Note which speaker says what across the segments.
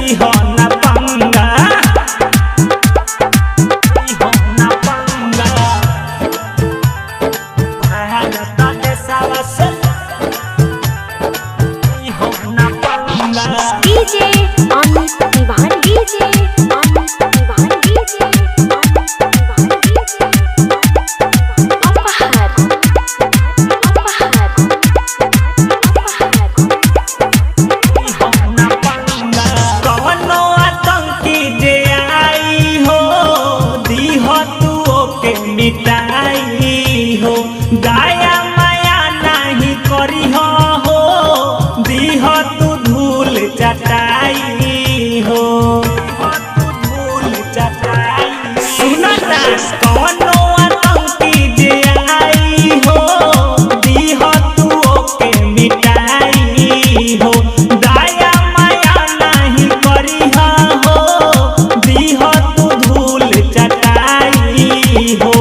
Speaker 1: लीहो न पंगा लीहो न पंगा भारत देशवा से लीहो न पंगा
Speaker 2: DJ Amit Tiwari DJ Amit Tiwari DJ Amit Tiwari DJ अपहर
Speaker 1: कवनो आतंकी जे आई हो दीह तू ओके मिटाई हो गाया माया नहीं करी हो दीह तू धूल चटाई हो धूल चटाई सुनता कवनो आतंकी जे आई हो दीह तू ओके मिटाई हो गाया माया नहीं करी हो दीह तू धूल चटाई हो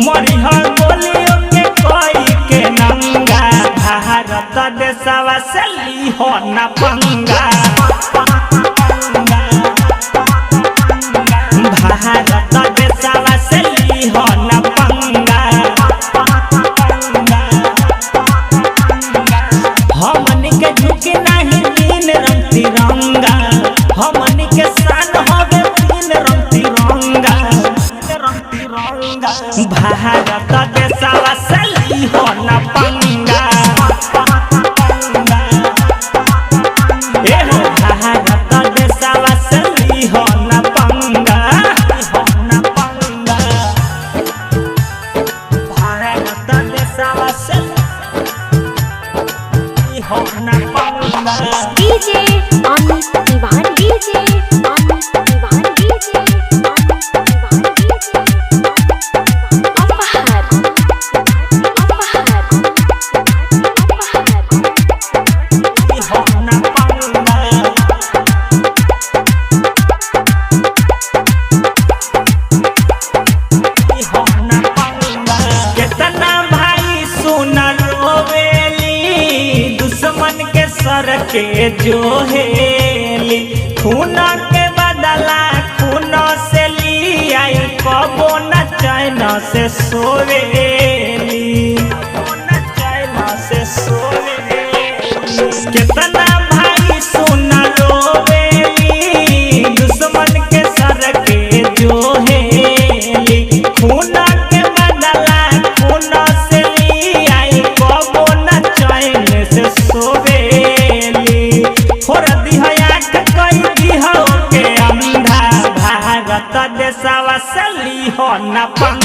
Speaker 1: मरिह गोलियों के कोई के नंगा भारत देशवा से लीहो न पंगा भारत देशवा से लीहो न पंगा हमन के झुकी नहीं तीन रंग तिरंगा हमन के शान होवे तीन रंग तिरंगा भारत देशवा से लीहो न पंगा ए भारत देशवा से लीहो न पंगा न पंगा भारत देशवा से लीहो न पंगा
Speaker 2: DJ Amit Tiwari DJ Amit Tiwari DJ Amit Tiwari DJ अपहर
Speaker 1: लीहो न पंगा लीहो न पंगा कितना भाई सुन रोवेली दुश्मन के सर के जोहेली खून के बदला खून से ली आई कबो न चैन से सोवेली न चैन से सोवेली कितना भाई सुन रोवेली दुश्मन के सर के जोहेली खून के बदला खून से ली आई कबो न चैन से सोवेली फोड़ दिह आँख कई दिह के अंधा भारत देशवा से लीहो न पंगा